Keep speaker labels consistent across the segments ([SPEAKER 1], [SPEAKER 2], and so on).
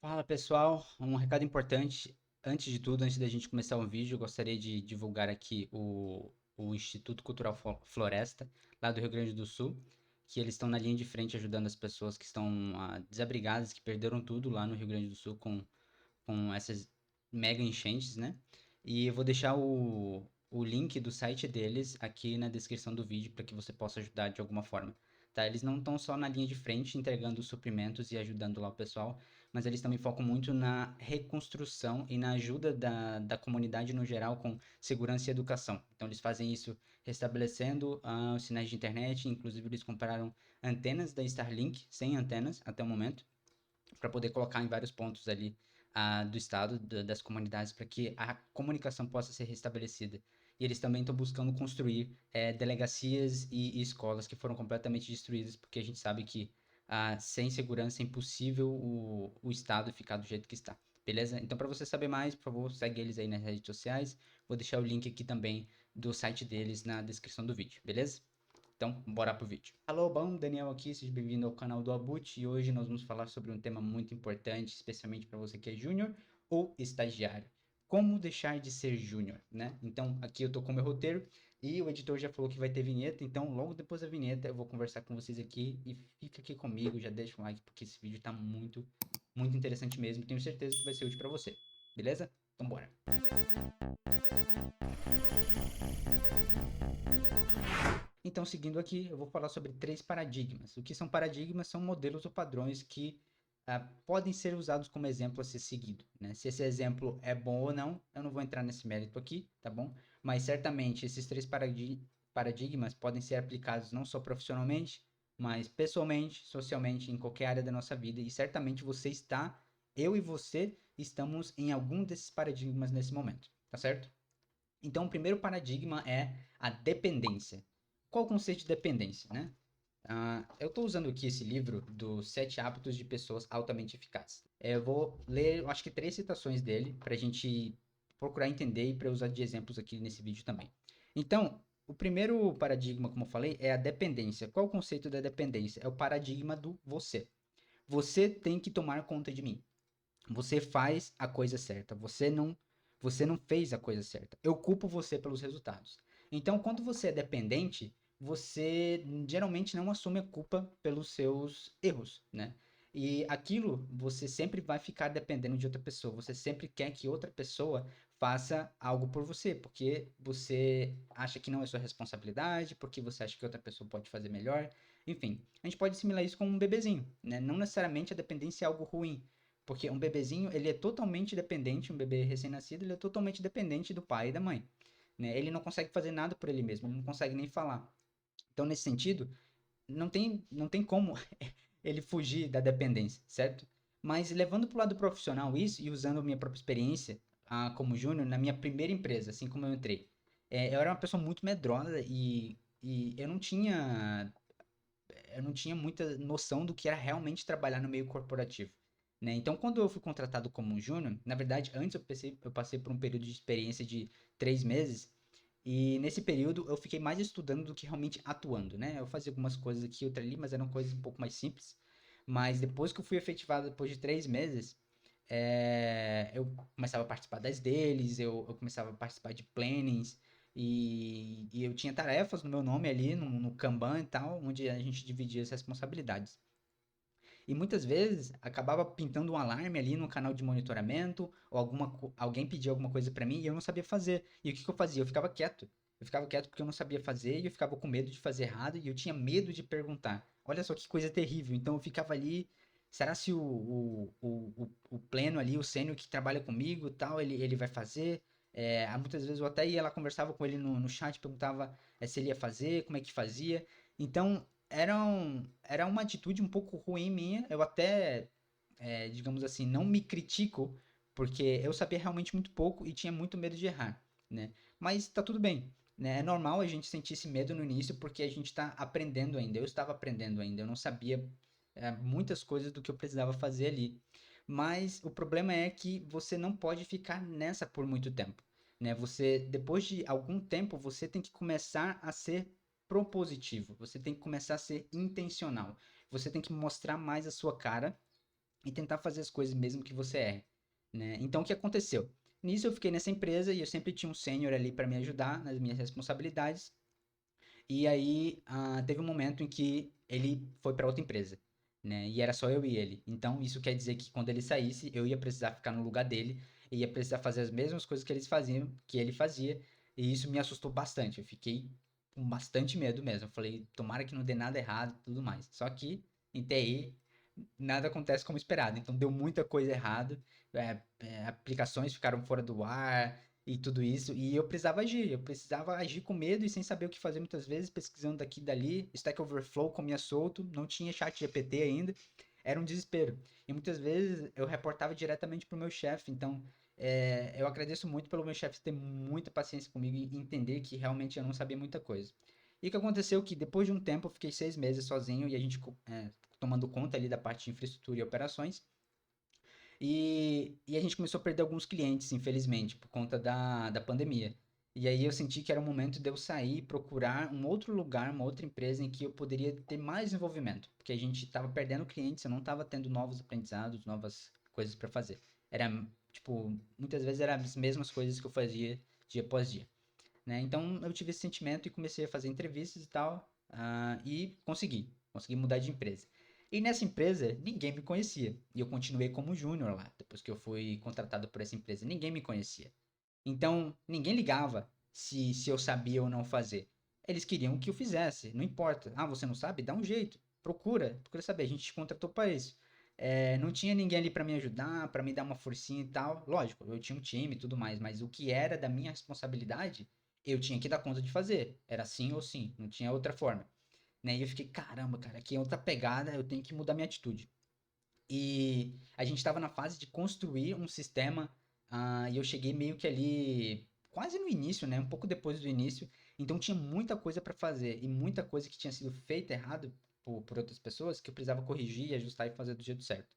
[SPEAKER 1] Fala pessoal, um recado importante. Antes de tudo, antes da gente começar o vídeo, eu gostaria de divulgar aqui o Instituto Cultural Floresta, lá do Rio Grande do Sul, que eles estão na linha de frente ajudando as pessoas que estão desabrigadas, que perderam tudo lá no Rio Grande do Sul com essas mega enchentes, né? E eu vou deixar o link do site deles aqui na descrição do vídeo para que você possa ajudar de alguma forma. Tá? Eles não estão só na linha de frente entregando os suprimentos e ajudando lá o pessoal, mas eles também focam muito na reconstrução e na ajuda da comunidade no geral com segurança e educação. Então eles fazem isso restabelecendo os sinais de internet, inclusive eles compraram antenas da Starlink, sem antenas até o momento, para poder colocar em vários pontos ali do estado, das comunidades, para que a comunicação possa ser restabelecida. E eles também estão buscando construir delegacias e escolas que foram completamente destruídas, porque a gente sabe que sem segurança é impossível o estado ficar do jeito que está. Beleza? Então, para você saber mais, por favor, segue eles aí nas redes sociais. Vou deixar o link aqui também do site deles na descrição do vídeo, beleza? Então, bora pro vídeo. Alô, bom, Daniel aqui, seja bem-vindo ao canal do Abut e hoje nós vamos falar sobre um tema muito importante, especialmente para você que é júnior ou estagiário. Como deixar de ser júnior, né? Então, aqui eu tô com o meu roteiro e o editor já falou que vai ter vinheta, então logo depois da vinheta eu vou conversar com vocês aqui e fica aqui comigo, já deixa um like porque esse vídeo tá muito interessante mesmo, tenho certeza que vai ser útil para você. Beleza? Então bora. Então, seguindo aqui, eu vou falar sobre três paradigmas. O que são paradigmas? São modelos ou padrões que podem ser usados como exemplo a ser seguido, né? Se esse exemplo é bom ou não, eu não vou entrar nesse mérito aqui, tá bom? Mas certamente esses três paradigmas podem ser aplicados não só profissionalmente, mas pessoalmente, socialmente, em qualquer área da nossa vida. E certamente eu e você estamos em algum desses paradigmas nesse momento, tá certo? Então, o primeiro paradigma é a dependência. Qual o conceito de dependência, né? Eu estou usando aqui esse livro dos Sete Hábitos de Pessoas Altamente Eficazes. Eu vou ler, eu acho que três citações dele para a gente procurar entender e para usar de exemplos aqui nesse vídeo também. Então, o primeiro paradigma, como eu falei, é a dependência. Qual o conceito da dependência? É o paradigma do você. Você tem que tomar conta de mim. Você faz a coisa certa. Você não fez a coisa certa. Eu culpo você pelos resultados. Então, quando você é dependente, você geralmente não assume a culpa pelos seus erros, né? E aquilo você sempre vai ficar dependendo de outra pessoa. Você sempre quer que outra pessoa faça algo por você, porque você acha que não é sua responsabilidade, porque você acha que outra pessoa pode fazer melhor. Enfim, a gente pode assimilar isso com um bebezinho, né? Não necessariamente a dependência é algo ruim, porque um bebezinho, ele é totalmente dependente, um bebê recém-nascido, ele é totalmente dependente do pai e da mãe, né? Ele não consegue fazer nada por ele mesmo, ele não consegue nem falar. Então, nesse sentido, não tem como ele fugir da dependência, certo? Mas levando para o lado profissional isso e usando a minha própria experiência como júnior na minha primeira empresa, assim como eu entrei, eu era uma pessoa muito medrosa e eu não tinha muita noção do que era realmente trabalhar no meio corporativo, né? Então, quando eu fui contratado como júnior, na verdade, antes eu passei por um período de experiência de 3 meses, e nesse período eu fiquei mais estudando do que realmente atuando, né? Eu fazia algumas coisas aqui e outra ali, mas eram coisas um pouco mais simples. Mas depois que eu fui efetivado, depois de 3 meses, eu começava a participar das deles, eu começava a participar de plannings, e eu tinha tarefas no meu nome ali, no Kanban e tal, onde a gente dividia as responsabilidades. E muitas vezes acabava pintando um alarme ali no canal de monitoramento, ou alguém pedia alguma coisa para mim e eu não sabia fazer. E o que eu fazia? Eu ficava quieto. Eu ficava quieto porque eu não sabia fazer e eu ficava com medo de fazer errado e eu tinha medo de perguntar. Olha só que coisa terrível. Então eu ficava ali. Será se o pleno ali, o sênior que trabalha comigo e tal, ele vai fazer? Muitas vezes eu até ia lá, conversava com ele no chat, perguntava se ele ia fazer, como é que fazia. Então era uma atitude um pouco ruim minha. Eu até, digamos assim, não me critico, porque eu sabia realmente muito pouco e tinha muito medo de errar, né? Mas tá tudo bem, né? É normal a gente sentir esse medo no início, porque a gente tá aprendendo ainda. Eu estava aprendendo ainda, eu não sabia, muitas coisas do que eu precisava fazer ali. Mas o problema é que você não pode ficar nessa por muito tempo, né? Depois de algum tempo, você tem que começar a ser propositivo. Você tem que começar a ser intencional. Você tem que mostrar mais a sua cara e tentar fazer as coisas mesmo que você erre, né? Então, o que aconteceu? Nisso eu fiquei nessa empresa e eu sempre tinha um sênior ali para me ajudar nas minhas responsabilidades. E aí, teve um momento em que ele foi para outra empresa, né? E era só eu e ele. Então, isso quer dizer que quando ele saísse, eu ia precisar ficar no lugar dele e ia precisar fazer as mesmas coisas que eles faziam, que ele fazia. E isso me assustou bastante. Eu fiquei com bastante medo mesmo. Eu falei, tomara que não dê nada errado e tudo mais. Só que em TI, nada acontece como esperado. Então, deu muita coisa errada. Aplicações ficaram fora do ar e tudo isso. E eu precisava agir. Eu precisava agir com medo e sem saber o que fazer muitas vezes, pesquisando daqui e dali. Stack Overflow comia solto, não tinha chat GPT ainda. Era um desespero. E muitas vezes eu reportava diretamente pro meu chefe. Então, eu agradeço muito pelo meu chefe ter muita paciência comigo e entender que realmente eu não sabia muita coisa. E o que aconteceu que depois de um tempo eu fiquei 6 meses sozinho e a gente tomando conta ali da parte de infraestrutura e operações. E a gente começou a perder alguns clientes, infelizmente, por conta da pandemia. E aí eu senti que era o momento de eu sair e procurar um outro lugar, uma outra empresa em que eu poderia ter mais envolvimento. Porque a gente estava perdendo clientes, eu não estava tendo novos aprendizados, novas coisas para fazer. Era, tipo, muitas vezes eram as mesmas coisas que eu fazia dia após dia, né? Então eu tive esse sentimento e comecei a fazer entrevistas e tal, e consegui mudar de empresa. E nessa empresa, ninguém me conhecia. E eu continuei como júnior lá, depois que eu fui contratado por essa empresa. Ninguém me conhecia. Então, ninguém ligava se eu sabia ou não fazer. Eles queriam que eu fizesse, não importa. Ah, você não sabe? Dá um jeito. Procura saber. A gente te contratou para isso. Não tinha ninguém ali para me ajudar, para me dar uma forcinha e tal. Lógico, eu tinha um time e tudo mais, mas o que era da minha responsabilidade, eu tinha que dar conta de fazer. Era sim ou sim, não tinha outra forma, né? E eu fiquei, caramba, cara, aqui é outra pegada, eu tenho que mudar minha atitude. E a gente estava na fase de construir um sistema, e eu cheguei meio que ali, quase no início, né? Um pouco depois do início. Então tinha muita coisa para fazer e muita coisa que tinha sido feita errado por outras pessoas que eu precisava corrigir, ajustar e fazer do jeito certo,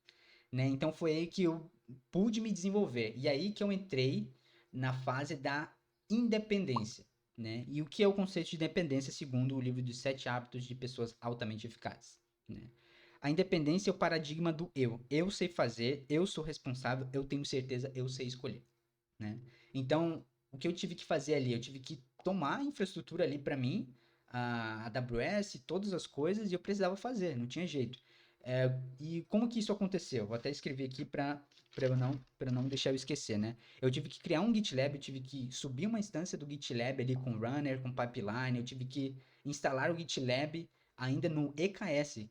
[SPEAKER 1] né? Então foi aí que eu pude me desenvolver. E aí que eu entrei na fase da independência, né? E o que é o conceito de independência segundo o livro dos 7 hábitos de pessoas altamente eficazes, né? A independência é o paradigma do eu. Eu sei fazer, eu sou responsável, eu tenho certeza, eu sei escolher, né? Então, o que eu tive que fazer ali? Eu tive que tomar a infraestrutura ali para mim, a AWS, todas as coisas, e eu precisava fazer, não tinha jeito. E como que isso aconteceu? Vou até escrever aqui para não deixar eu esquecer, né? Eu tive que criar um GitLab, eu tive que subir uma instância do GitLab ali com runner, com pipeline, eu tive que instalar o GitLab ainda no EKS,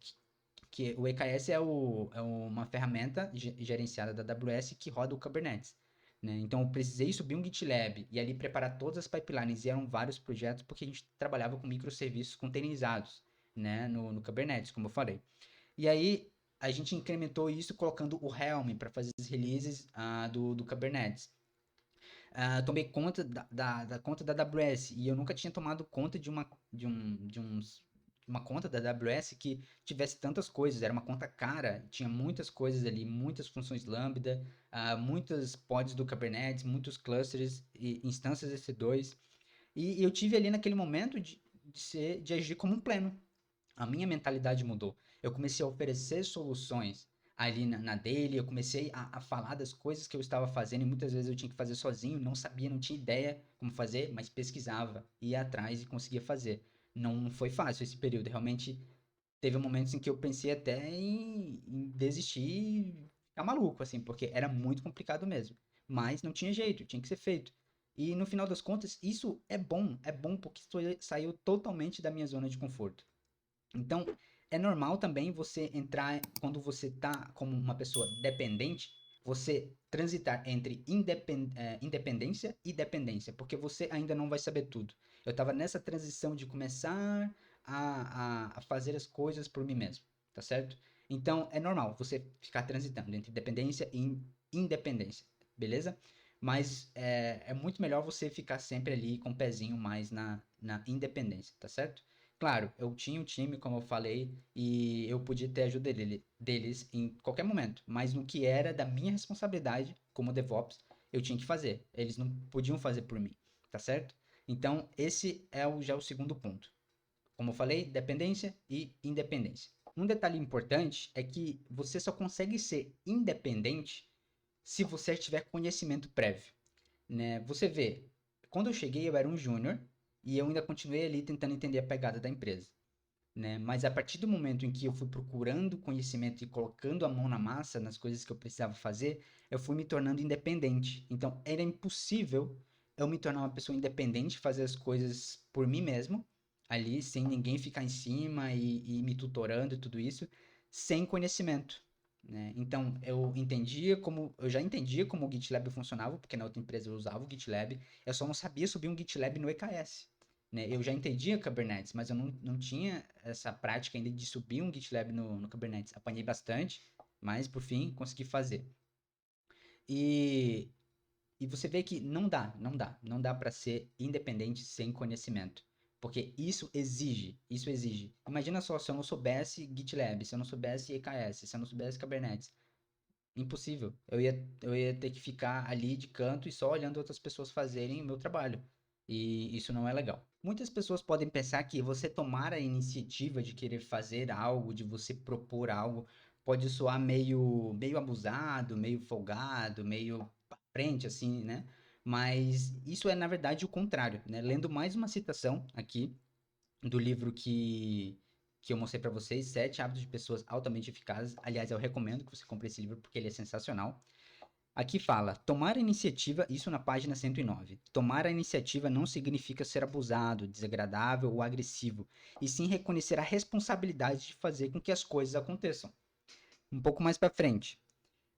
[SPEAKER 1] que o EKS é uma ferramenta gerenciada da AWS que roda o Kubernetes, né? Então eu precisei subir um GitLab e ali preparar todas as pipelines, e eram vários projetos porque a gente trabalhava com microserviços containerizados, né, no Kubernetes, como eu falei. E aí a gente incrementou isso colocando o Helm para fazer as releases do Kubernetes. Tomei conta da conta da AWS e eu nunca tinha tomado conta de uma conta da AWS que tivesse tantas coisas. Era uma conta cara, tinha muitas coisas ali, muitas funções Lambda, muitas pods do Kubernetes, muitos clusters e instâncias EC2. E eu tive ali naquele momento de agir como um pleno. A minha mentalidade mudou. Eu comecei a oferecer soluções ali na daily, eu comecei a falar das coisas que eu estava fazendo e muitas vezes eu tinha que fazer sozinho, não sabia, não tinha ideia como fazer, mas pesquisava, ia atrás e conseguia fazer. Não foi fácil esse período, realmente teve momentos em que eu pensei até em desistir e ficar maluco, assim, porque era muito complicado mesmo. Mas não tinha jeito, tinha que ser feito. E no final das contas, isso é bom porque saiu totalmente da minha zona de conforto. Então, é normal também você entrar, quando você tá como uma pessoa dependente, você transitar entre independência e dependência, porque você ainda não vai saber tudo. Eu estava nessa transição de começar a fazer as coisas por mim mesmo, tá certo? Então, é normal você ficar transitando entre dependência e independência, beleza? Mas é muito melhor você ficar sempre ali com o pezinho mais na independência, tá certo? Claro, eu tinha um time, como eu falei, e eu podia ter ajuda deles em qualquer momento, mas no que era da minha responsabilidade como DevOps, eu tinha que fazer. Eles não podiam fazer por mim, tá certo? Então, esse é já o segundo ponto. Como eu falei, dependência e independência. Um detalhe importante é que você só consegue ser independente se você tiver conhecimento prévio, né? Você vê, quando eu cheguei eu era um júnior e eu ainda continuei ali tentando entender a pegada da empresa, né? Mas a partir do momento em que eu fui procurando conhecimento e colocando a mão na massa nas coisas que eu precisava fazer, eu fui me tornando independente. Então, era impossível eu me tornar uma pessoa independente, fazer as coisas por mim mesmo, ali, sem ninguém ficar em cima e me tutorando e tudo isso, sem conhecimento, né? Então, eu já entendia como o GitLab funcionava, porque na outra empresa eu usava o GitLab, eu só não sabia subir um GitLab no EKS, né? Eu já entendia Kubernetes, mas eu não tinha essa prática ainda de subir um GitLab no Kubernetes. Apanhei bastante, mas por fim consegui fazer. E, e você vê que não dá para ser independente sem conhecimento. Porque isso exige. Imagina só, se eu não soubesse GitLab, se eu não soubesse EKS, se eu não soubesse Kubernetes, impossível. Eu ia ter que ficar ali de canto e só olhando outras pessoas fazerem o meu trabalho. E isso não é legal. Muitas pessoas podem pensar que você tomar a iniciativa de querer fazer algo, de você propor algo, pode soar meio abusado, meio folgado, meio pra frente, assim, né? Mas isso é, na verdade, o contrário, né? Lendo mais uma citação aqui do livro que eu mostrei para vocês, Sete Hábitos de Pessoas Altamente Eficazes. Aliás, eu recomendo que você compre esse livro porque ele é sensacional. Aqui fala, tomar a iniciativa, isso na página 109. Tomar a iniciativa não significa ser abusado, desagradável ou agressivo, e sim reconhecer a responsabilidade de fazer com que as coisas aconteçam. Um pouco mais para frente.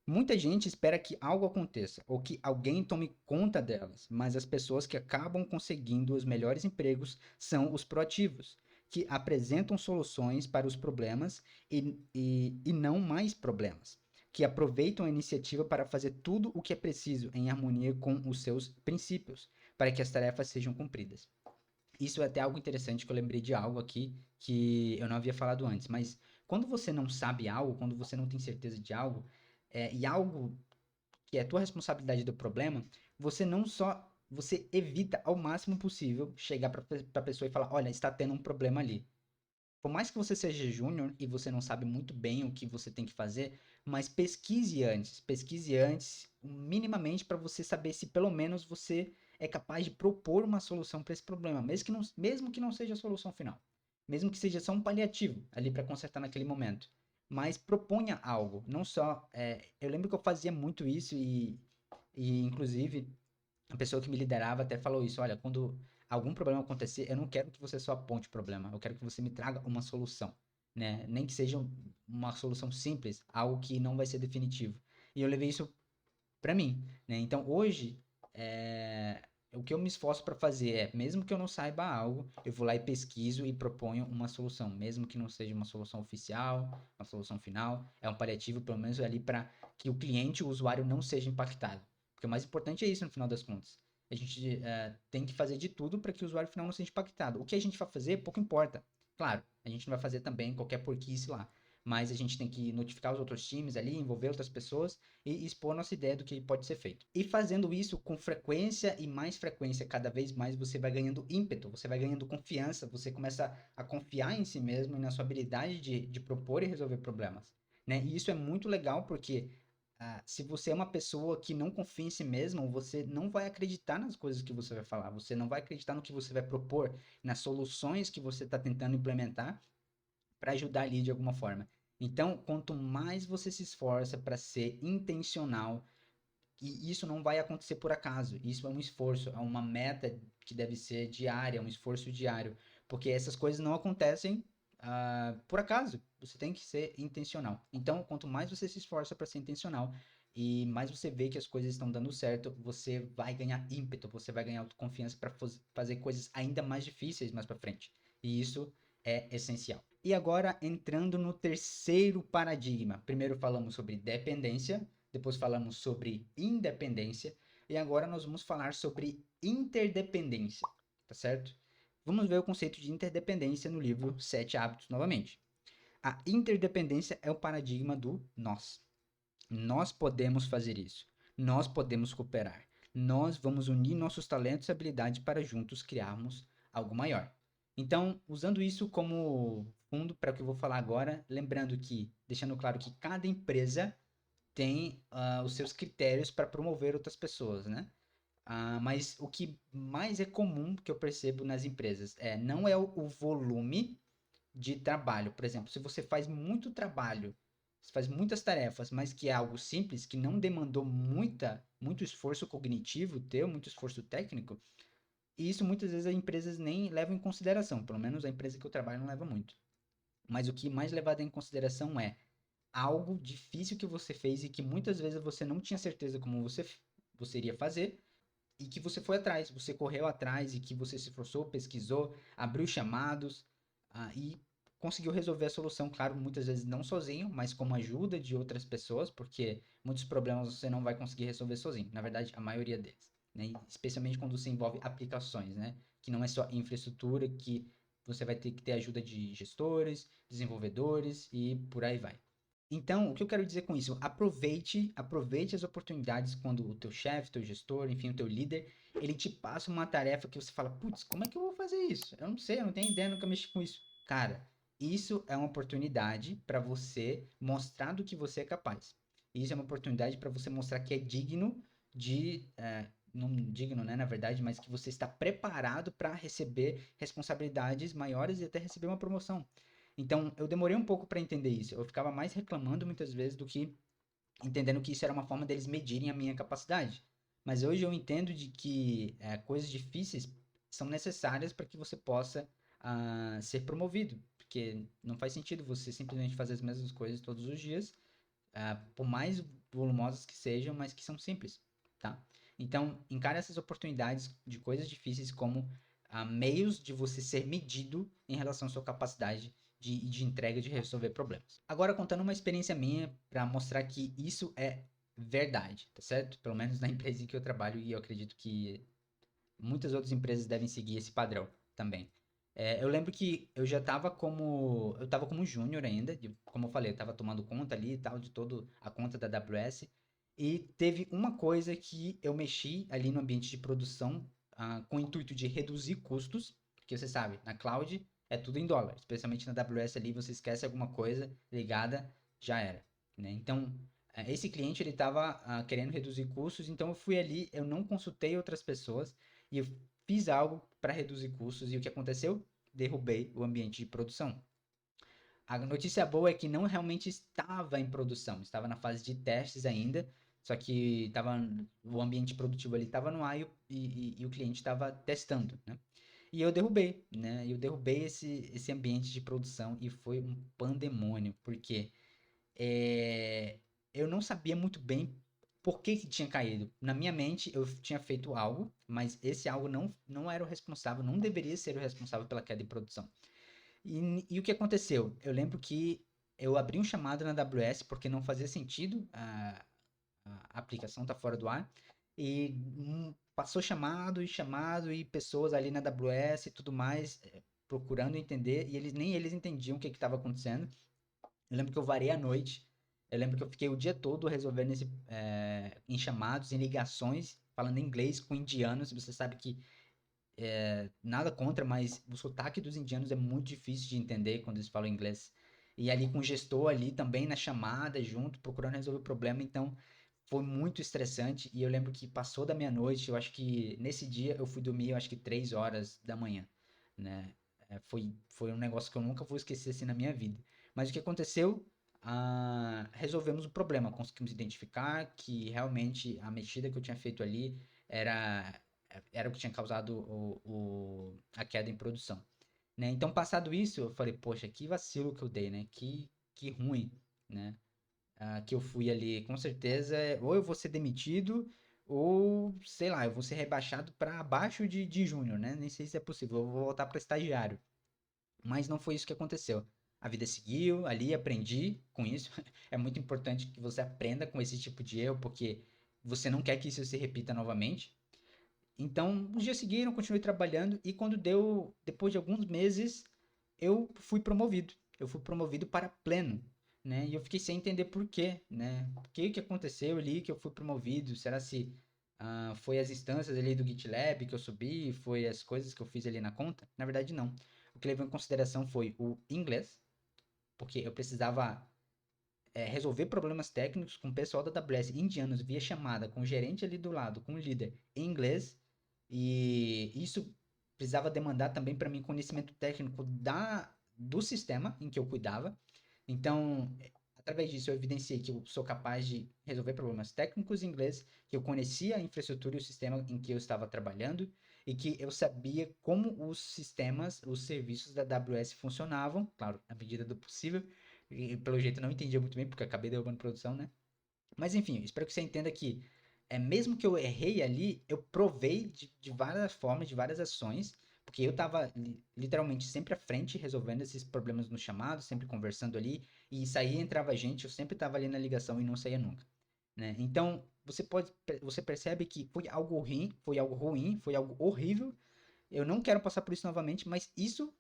[SPEAKER 1] Muita gente espera que algo aconteça ou que alguém tome conta delas, mas as pessoas que acabam conseguindo os melhores empregos são os proativos, que apresentam soluções para os problemas e não mais problemas, que aproveitam a iniciativa para fazer tudo o que é preciso em harmonia com os seus princípios, para que as tarefas sejam cumpridas. Isso é até algo interessante que eu lembrei de algo aqui que eu não havia falado antes, mas quando você não sabe algo, quando você não tem certeza de algo, e algo que é tua responsabilidade do problema, você não só, você evita ao máximo possível chegar para a pessoa e falar, olha, está tendo um problema ali. Por mais que você seja júnior e você não sabe muito bem o que você tem que fazer, mas pesquise antes, minimamente para você saber se pelo menos você é capaz de propor uma solução para esse problema, mesmo que não seja a solução final, mesmo que seja só um paliativo ali para consertar naquele momento. Mas proponha algo, não só. Eu lembro que eu fazia muito isso e inclusive a pessoa que me liderava até falou isso, olha, quando algum problema acontecer, eu não quero que você só aponte o problema, eu quero que você me traga uma solução, né? Nem que seja uma solução simples, algo que não vai ser definitivo. E eu levei isso para mim, né? Então hoje, o que eu me esforço para fazer mesmo que eu não saiba algo, eu vou lá e pesquiso e proponho uma solução, mesmo que não seja uma solução oficial, uma solução final, é um paliativo, pelo menos ali para que o cliente, o usuário, não seja impactado. Porque o mais importante é isso no final das contas. A gente tem que fazer de tudo para que o usuário final não seja impactado. O que a gente vai fazer, pouco importa. Claro, a gente não vai fazer também qualquer porquice lá. Mas a gente tem que notificar os outros times ali, envolver outras pessoas e expor nossa ideia do que pode ser feito. E fazendo isso com frequência e mais frequência, cada vez mais você vai ganhando ímpeto, você vai ganhando confiança, você começa a confiar em si mesmo e na sua habilidade de propor e resolver problemas. Né? E isso é muito legal porque se você é uma pessoa que não confia em si mesmo, você não vai acreditar nas coisas que você vai falar, você não vai acreditar no que você vai propor, nas soluções que você está tentando implementar para ajudar ali de alguma forma. Então, quanto mais você se esforça para ser intencional, e isso não vai acontecer por acaso, isso é um esforço, é uma meta que deve ser diária, um esforço diário, porque essas coisas não acontecem por acaso, você tem que ser intencional. Então, quanto mais você se esforça para ser intencional e mais você vê que as coisas estão dando certo, você vai ganhar ímpeto, você vai ganhar autoconfiança para fazer coisas ainda mais difíceis mais para frente. E isso é essencial. E agora, entrando no terceiro paradigma. Primeiro falamos sobre dependência, depois falamos sobre independência, e agora nós vamos falar sobre interdependência, tá certo? Vamos ver o conceito de interdependência no livro Sete Hábitos novamente. A interdependência é o paradigma do nós. Nós podemos fazer isso. Nós podemos cooperar. Nós vamos unir nossos talentos e habilidades para juntos criarmos algo maior. Então, usando isso como fundo para o que eu vou falar agora, lembrando que, deixando claro que cada empresa tem os seus critérios para promover outras pessoas, né? Mas o que mais é comum que eu percebo nas empresas não é o volume de trabalho. Por exemplo, se você faz muito trabalho, você faz muitas tarefas, mas que é algo simples, que não demandou muito esforço cognitivo teu, muito esforço técnico, e isso muitas vezes as empresas nem levam em consideração, pelo menos a empresa que eu trabalho não leva muito. Mas o que mais levado em consideração é algo difícil que você fez e que muitas vezes você não tinha certeza como você iria fazer, e que você foi atrás, você correu atrás e que você se esforçou, pesquisou, abriu chamados e conseguiu resolver a solução, claro, muitas vezes não sozinho, mas com a ajuda de outras pessoas, porque muitos problemas você não vai conseguir resolver sozinho, na verdade, a maioria deles, né? Especialmente quando se envolve aplicações, né? Que não é só infraestrutura, que você vai ter que ter ajuda de gestores, desenvolvedores e por aí vai. Então, o que eu quero dizer com isso? Aproveite as oportunidades quando o teu chefe, teu gestor, enfim, o teu líder, ele te passa uma tarefa que você fala, putz, como é que eu vou fazer isso? Eu não sei, eu não tenho ideia, nunca mexi com isso. Cara, isso é uma oportunidade para você mostrar do que você é capaz. Isso é uma oportunidade para você mostrar que é digno não digno, né, na verdade, mas que você está preparado para receber responsabilidades maiores e até receber uma promoção. Então, eu demorei um pouco para entender isso. Eu ficava mais reclamando muitas vezes do que entendendo que isso era uma forma deles medirem a minha capacidade. Mas hoje eu entendo de que coisas difíceis são necessárias para que você possa ser promovido. Porque não faz sentido você simplesmente fazer as mesmas coisas todos os dias, por mais volumosas que sejam, mas que são simples, tá? Então, encare essas oportunidades de coisas difíceis como meios de você ser medido em relação à sua capacidade de entrega de resolver problemas. Agora, contando uma experiência minha para mostrar que isso é verdade, tá certo? Pelo menos na empresa em que eu trabalho e eu acredito que muitas outras empresas devem seguir esse padrão também. Eu lembro que eu tava como júnior ainda, como eu falei, eu tava tomando conta ali e tal, de toda a conta da AWS, e teve uma coisa que eu mexi ali no ambiente de produção, com o intuito de reduzir custos, porque você sabe, na cloud é tudo em dólar, especialmente na AWS ali, você esquece alguma coisa ligada, já era, né? Então, esse cliente ele tava querendo reduzir custos, então eu fui ali, eu não consultei outras pessoas, e eu fiz algo para reduzir custos e o que aconteceu? Derrubei o ambiente de produção. A notícia boa é que não realmente estava em produção, estava na fase de testes ainda, só que o ambiente produtivo ali estava no ar e o cliente estava testando, né? E eu derrubei, né? Eu derrubei esse ambiente de produção e foi um pandemônio, porque é, eu não sabia muito bem por que tinha caído. Na minha mente, eu tinha feito algo, mas esse algo não era o responsável, não deveria ser o responsável pela queda de produção. E o que aconteceu? Eu lembro que eu abri um chamado na AWS porque não fazia sentido a aplicação estar fora do ar. E passou chamado e pessoas ali na AWS e tudo mais procurando entender. E nem eles entendiam o que estava acontecendo. Eu lembro que eu varei a noite. Eu lembro que eu fiquei o dia todo resolvendo em chamados, em ligações, falando inglês com indianos. Você sabe que nada contra, mas o sotaque dos indianos é muito difícil de entender quando eles falam inglês. E ali com o gestor ali também na chamada, junto, procurando resolver o problema. Então, foi muito estressante. E eu lembro que passou da meia-noite. Eu acho que nesse dia eu fui dormir, eu acho que 3 horas da manhã, né? Foi um negócio que eu nunca vou esquecer assim na minha vida. Mas o que aconteceu? Resolvemos o problema. Conseguimos identificar que realmente a mexida que eu tinha feito ali era, era o que tinha causado a queda em produção, né? Então, passado isso, eu falei, poxa, que vacilo que eu dei, né? Que ruim, né? Que eu fui ali, com certeza, ou eu vou ser demitido, ou, sei lá, eu vou ser rebaixado para abaixo de júnior, né? Nem sei se é possível, eu vou voltar para estagiário. Mas não foi isso que aconteceu. A vida seguiu, ali aprendi com isso. É muito importante que você aprenda com esse tipo de erro, porque você não quer que isso se repita novamente. Então, os dias seguiram, continuei trabalhando e quando depois de alguns meses, eu fui promovido. Eu fui promovido para pleno, né? E eu fiquei sem entender por quê, né? O que aconteceu ali que eu fui promovido? Será se foi as instâncias ali do GitLab que eu subi? Foi as coisas que eu fiz ali na conta? Na verdade, não. O que levou em consideração foi o inglês, porque eu precisava resolver problemas técnicos com o pessoal da AWS indianos via chamada, com o gerente ali do lado, com o líder em inglês, e isso precisava demandar também para mim conhecimento técnico do sistema em que eu cuidava. Então, através disso, eu evidenciei que eu sou capaz de resolver problemas técnicos em inglês, que eu conhecia a infraestrutura e o sistema em que eu estava trabalhando, e que eu sabia como os sistemas, os serviços da AWS funcionavam, claro, na medida do possível, e pelo jeito eu não entendia muito bem, porque eu acabei derrubando produção, né? Mas enfim, espero que você entenda que, mesmo que eu errei ali, eu provei de várias formas, de várias ações, porque eu estava literalmente sempre à frente, resolvendo esses problemas no chamado, sempre conversando ali, e saía, entrava gente, eu sempre estava ali na ligação e não saía nunca, né? Então, você percebe que foi algo ruim, foi algo horrível, eu não quero passar por isso novamente, mas isso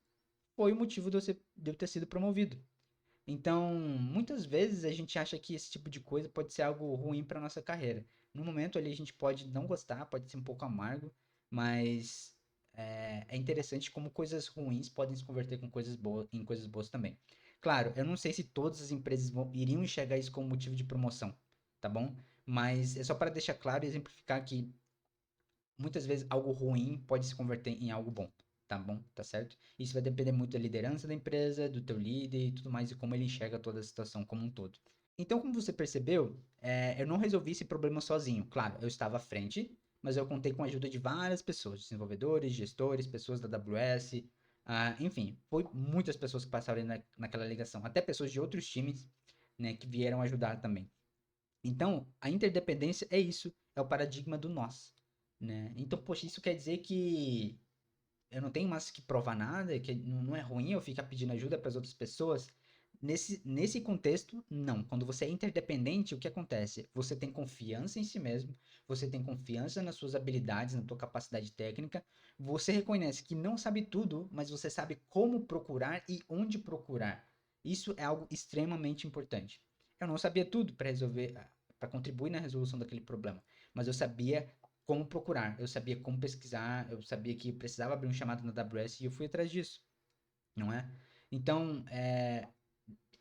[SPEAKER 1] foi o motivo de eu ter sido promovido. Então, muitas vezes a gente acha que esse tipo de coisa pode ser algo ruim para nossa carreira. No momento ali a gente pode não gostar, pode ser um pouco amargo, mas é interessante como coisas ruins podem se converter em coisas boas também. Claro, eu não sei se todas as empresas iriam enxergar isso como motivo de promoção, tá bom? Mas é só para deixar claro e exemplificar que muitas vezes algo ruim pode se converter em algo bom, tá bom? Tá certo? Isso vai depender muito da liderança da empresa, do teu líder e tudo mais, e como ele enxerga toda a situação como um todo. Então, como você percebeu, eu não resolvi esse problema sozinho. Claro, eu estava à frente, mas eu contei com a ajuda de várias pessoas, desenvolvedores, gestores, pessoas da AWS, enfim, foi muitas pessoas que passaram ali naquela ligação, até pessoas de outros times, né, que vieram ajudar também. Então, a interdependência é isso, é o paradigma do nós, né? Então, poxa, isso quer dizer que eu não tenho mais que provar nada, que não é ruim eu ficar pedindo ajuda para as outras pessoas. Nesse contexto, não. Quando você é interdependente, o que acontece? Você tem confiança em si mesmo, você tem confiança nas suas habilidades, na tua capacidade técnica, você reconhece que não sabe tudo, mas você sabe como procurar e onde procurar. Isso é algo extremamente importante. Eu não sabia tudo para resolver, para contribuir na resolução daquele problema, mas eu sabia como procurar, eu sabia como pesquisar, eu sabia que precisava abrir um chamado na AWS e eu fui atrás disso, não é? Então,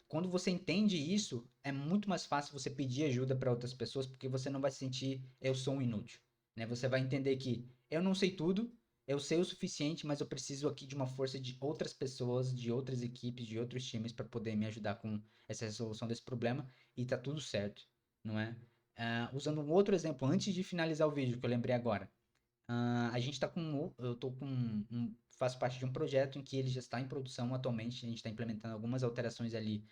[SPEAKER 1] quando você entende isso, é muito mais fácil você pedir ajuda para outras pessoas, porque você não vai se sentir, eu sou um inútil, né? Você vai entender que eu não sei tudo, eu sei o suficiente, mas eu preciso aqui de uma força de outras pessoas, de outras equipes, de outros times para poder me ajudar com essa resolução desse problema e tá tudo certo, não é? Usando um outro exemplo, antes de finalizar o vídeo, que eu lembrei agora. A gente está com. Eu tô com. Faço parte de um projeto em que ele já está em produção atualmente. A gente está implementando algumas alterações ali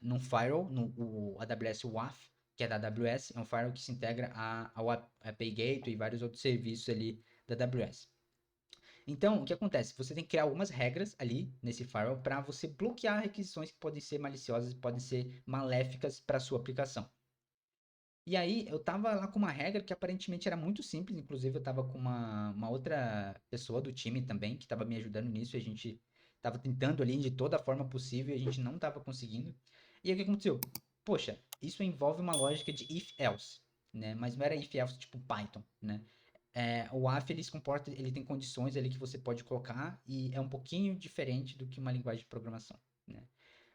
[SPEAKER 1] num firewall, no o AWS WAF, que é da AWS. É um firewall que se integra ao API Gateway e vários outros serviços ali da AWS. Então, o que acontece? Você tem que criar algumas regras ali nesse firewall para você bloquear requisições que podem ser maliciosas, podem ser maléficas para a sua aplicação. E aí, eu tava lá com uma regra que aparentemente era muito simples, inclusive eu tava com uma outra pessoa do time também, que tava me ajudando nisso, e a gente tava tentando ali de toda a forma possível, e a gente não tava conseguindo. E aí, o que aconteceu? Poxa, isso envolve uma lógica de if-else, né? Mas não era if-else tipo Python, né? O AF, ele se comporta, ele tem condições ali que você pode colocar, e é um pouquinho diferente do que uma linguagem de programação, né?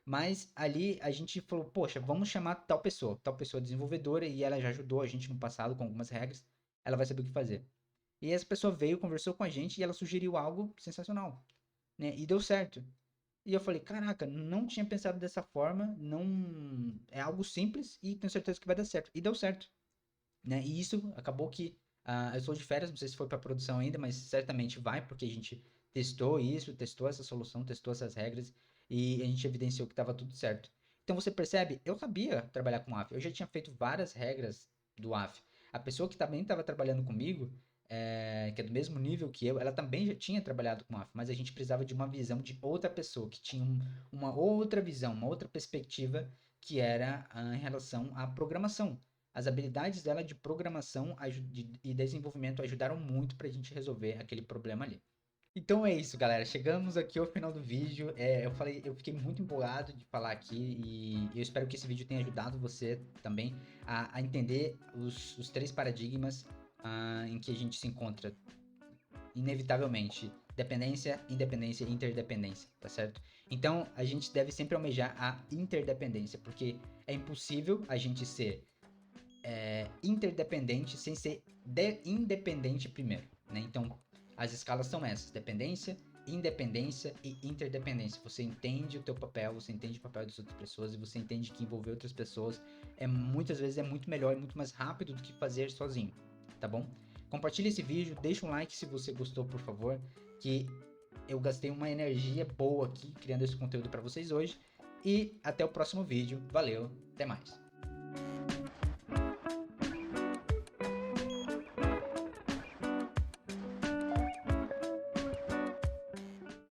[SPEAKER 1] Mas ali a gente falou, poxa, vamos chamar tal pessoa desenvolvedora, e ela já ajudou a gente no passado com algumas regras, ela vai saber o que fazer. E essa pessoa veio, conversou com a gente e ela sugeriu algo sensacional, né? E deu certo. E eu falei, caraca, não tinha pensado dessa forma, não é algo simples e tenho certeza que vai dar certo. E deu certo, né? E isso acabou que eu estou de férias, não sei se foi para produção ainda, mas certamente vai, porque a gente testou isso, testou essa solução, testou essas regras e a gente evidenciou que estava tudo certo. Então você percebe, eu sabia trabalhar com AF, eu já tinha feito várias regras do AF. A pessoa que também estava trabalhando comigo, que é do mesmo nível que eu, ela também já tinha trabalhado com AF, mas a gente precisava de uma visão de outra pessoa, que tinha uma outra visão, uma outra perspectiva, que era em relação à programação. As habilidades dela de programação e desenvolvimento ajudaram muito para a gente resolver aquele problema ali. Então é isso, galera. Chegamos aqui ao final do vídeo. Eu fiquei muito empolgado de falar aqui e eu espero que esse vídeo tenha ajudado você também a entender os três paradigmas em que a gente se encontra inevitavelmente dependência, independência e interdependência, tá certo? Então, a gente deve sempre almejar a interdependência, porque é impossível a gente ser interdependente sem ser independente primeiro, né? Então, as escalas são essas: dependência, independência e interdependência. Você entende o teu papel, você entende o papel das outras pessoas e você entende que envolver outras pessoas muitas vezes é muito melhor e muito mais rápido do que fazer sozinho, tá bom? Compartilha esse vídeo, deixa um like se você gostou, por favor, que eu gastei uma energia boa aqui criando esse conteúdo para vocês hoje. E até o próximo vídeo. Valeu, até mais.